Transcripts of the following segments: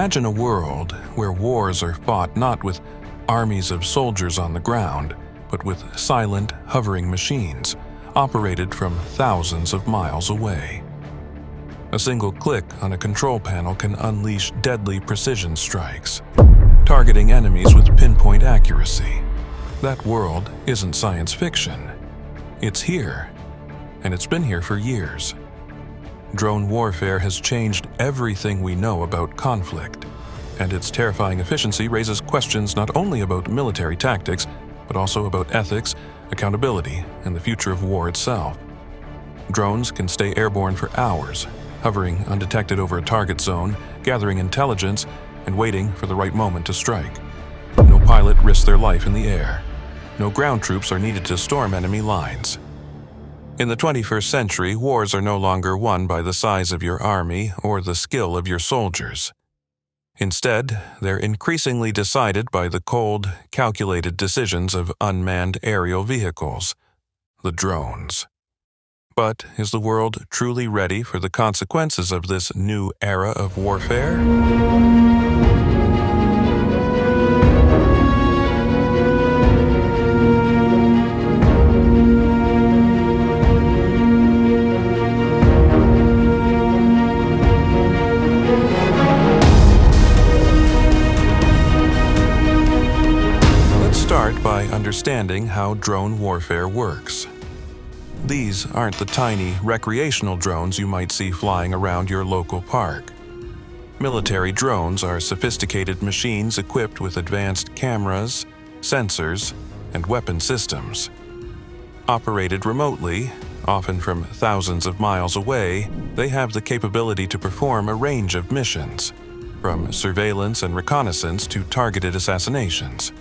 Imagine a world where wars are fought not with armies of soldiers on the ground, but with silent, hovering machines operated from thousands of miles away. A single click on a control panel can unleash deadly precision strikes, targeting enemies with pinpoint accuracy. That world isn't science fiction. It's here, and it's been here for years. Drone warfare has changed everything we know about conflict, and its terrifying efficiency raises questions not only about military tactics, but also about ethics, accountability, and the future of war itself. Drones can stay airborne for hours, hovering undetected over a target zone, gathering intelligence, and waiting for the right moment to strike. No pilot risks their life in the air. No ground troops are needed to storm enemy lines. In the 21st century, wars are no longer won by the size of your army or the skill of your soldiers. Instead, they're increasingly decided by the cold, calculated decisions of unmanned aerial vehicles, the drones. But is the world truly ready for the consequences of this new era of warfare? Start by understanding how drone warfare works. These aren't the tiny recreational drones you might see flying around your local park. Military drones are sophisticated machines equipped with advanced cameras, sensors, and weapon systems. Operated remotely, often from thousands of miles away, they have the capability to perform a range of missions, from surveillance and reconnaissance to targeted assassinations.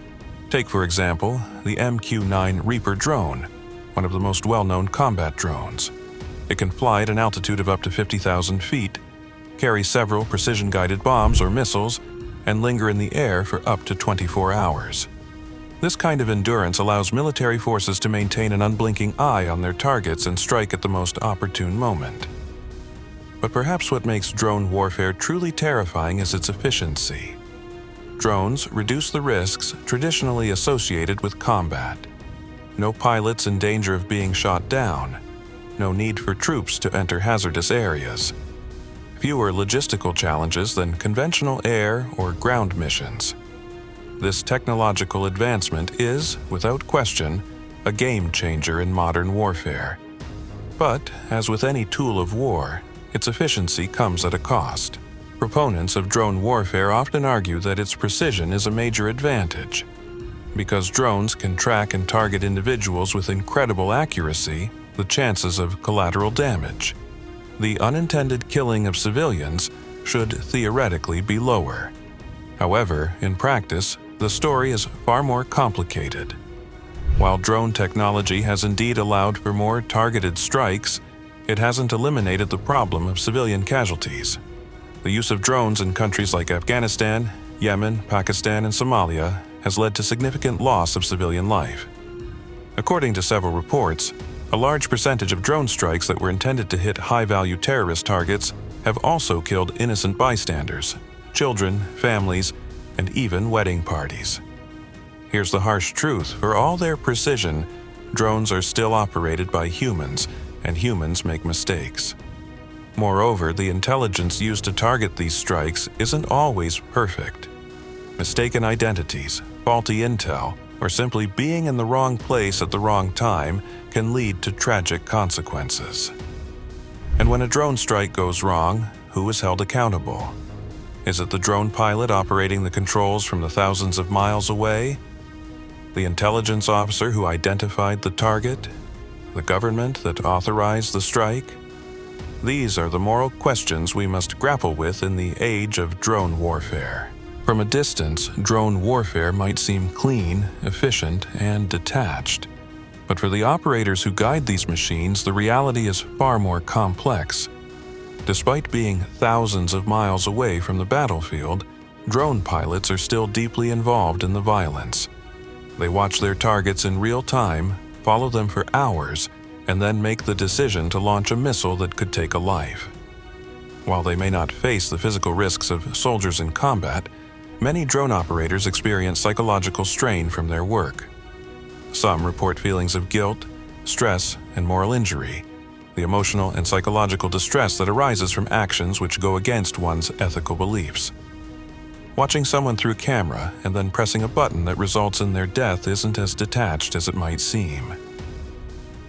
Take, for example, the MQ-9 Reaper drone, one of the most well-known combat drones. It can fly at an altitude of up to 50,000 feet, carry several precision-guided bombs or missiles, and linger in the air for up to 24 hours. This kind of endurance allows military forces to maintain an unblinking eye on their targets and strike at the most opportune moment. But perhaps what makes drone warfare truly terrifying is its efficiency. Drones reduce the risks traditionally associated with combat. No pilots in danger of being shot down. No need for troops to enter hazardous areas. Fewer logistical challenges than conventional air or ground missions. This technological advancement is, without question, a game changer in modern warfare. But, as with any tool of war, its efficiency comes at a cost. Proponents of drone warfare often argue that its precision is a major advantage. Because drones can track and target individuals with incredible accuracy, the chances of collateral damage, the unintended killing of civilians, should theoretically be lower. However, in practice, the story is far more complicated. While drone technology has indeed allowed for more targeted strikes, it hasn't eliminated the problem of civilian casualties. The use of drones in countries like Afghanistan, Yemen, Pakistan, and Somalia has led to significant loss of civilian life. According to several reports, a large percentage of drone strikes that were intended to hit high-value terrorist targets have also killed innocent bystanders, children, families, and even wedding parties. Here's the harsh truth: for all their precision, drones are still operated by humans, and humans make mistakes. Moreover, the intelligence used to target these strikes isn't always perfect. Mistaken identities, faulty intel, or simply being in the wrong place at the wrong time can lead to tragic consequences. And when a drone strike goes wrong, who is held accountable? Is it the drone pilot operating the controls from the thousands of miles away? The intelligence officer who identified the target? The government that authorized the strike? These are the moral questions we must grapple with in the age of drone warfare. From a distance, drone warfare might seem clean, efficient, and detached. But for the operators who guide these machines, the reality is far more complex. Despite being thousands of miles away from the battlefield, drone pilots are still deeply involved in the violence. They watch their targets in real time, follow them for hours, and then make the decision to launch a missile that could take a life. While they may not face the physical risks of soldiers in combat, many drone operators experience psychological strain from their work. Some report feelings of guilt, stress, and moral injury, the emotional and psychological distress that arises from actions which go against one's ethical beliefs. Watching someone through camera and then pressing a button that results in their death isn't as detached as it might seem.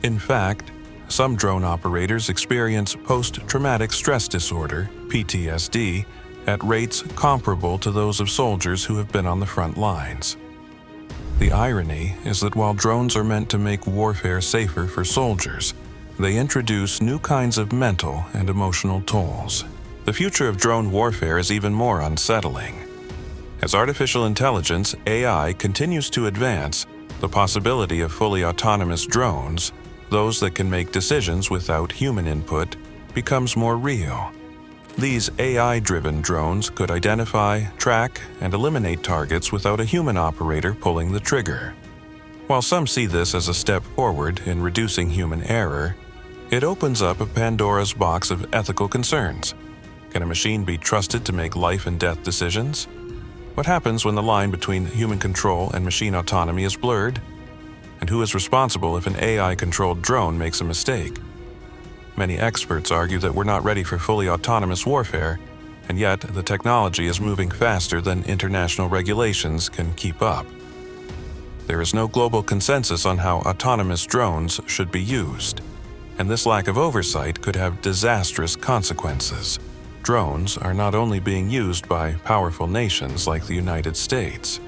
In fact, some drone operators experience post-traumatic stress disorder, PTSD, at rates comparable to those of soldiers who have been on the front lines. The irony is that while drones are meant to make warfare safer for soldiers, they introduce new kinds of mental and emotional tolls. The future of drone warfare is even more unsettling. As artificial intelligence, AI, continues to advance, the possibility of fully autonomous drones, those that can make decisions without human input, becomes more real. These AI-driven drones could identify, track, and eliminate targets without a human operator pulling the trigger. While some see this as a step forward in reducing human error, it opens up a Pandora's box of ethical concerns. Can a machine be trusted to make life and death decisions? What happens when the line between human control and machine autonomy is blurred? And who is responsible if an AI-controlled drone makes a mistake? Many experts argue that we're not ready for fully autonomous warfare, and yet the technology is moving faster than international regulations can keep up. There is no global consensus on how autonomous drones should be used, and this lack of oversight could have disastrous consequences. Drones are not only being used by powerful nations like the United States.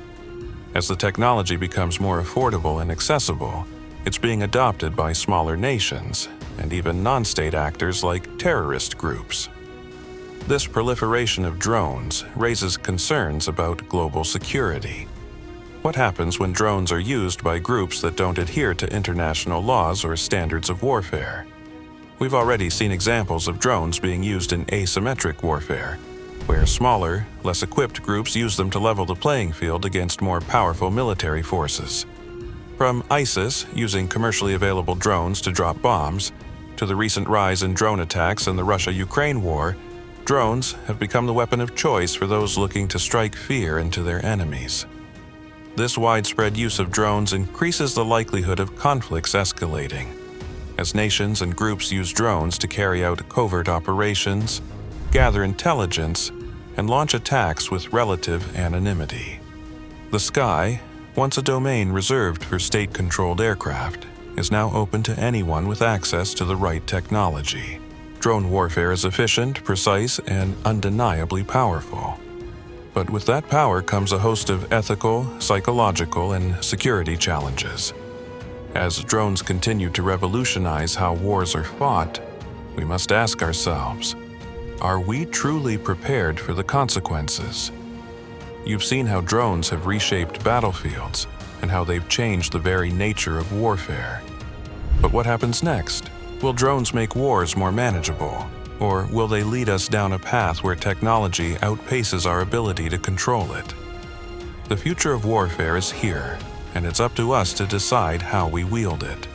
As the technology becomes more affordable and accessible, it's being adopted by smaller nations and even non-state actors like terrorist groups. This proliferation of drones raises concerns about global security. What happens when drones are used by groups that don't adhere to international laws or standards of warfare? We've already seen examples of drones being used in asymmetric warfare, where smaller, less equipped groups use them to level the playing field against more powerful military forces. From ISIS using commercially available drones to drop bombs, to the recent rise in drone attacks in the Russia-Ukraine war, drones have become the weapon of choice for those looking to strike fear into their enemies. This widespread use of drones increases the likelihood of conflicts escalating, as nations and groups use drones to carry out covert operations, gather intelligence, and launch attacks with relative anonymity. The sky, once a domain reserved for state-controlled aircraft, is now open to anyone with access to the right technology. Drone warfare is efficient, precise, and undeniably powerful. But with that power comes a host of ethical, psychological, and security challenges. As drones continue to revolutionize how wars are fought, we must ask ourselves, are we truly prepared for the consequences? You've seen how drones have reshaped battlefields and how they've changed the very nature of warfare. But what happens next? Will drones make wars more manageable? Or will they lead us down a path where technology outpaces our ability to control it? The future of warfare is here, and it's up to us to decide how we wield it.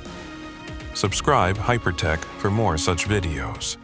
Subscribe Hypertech for more such videos.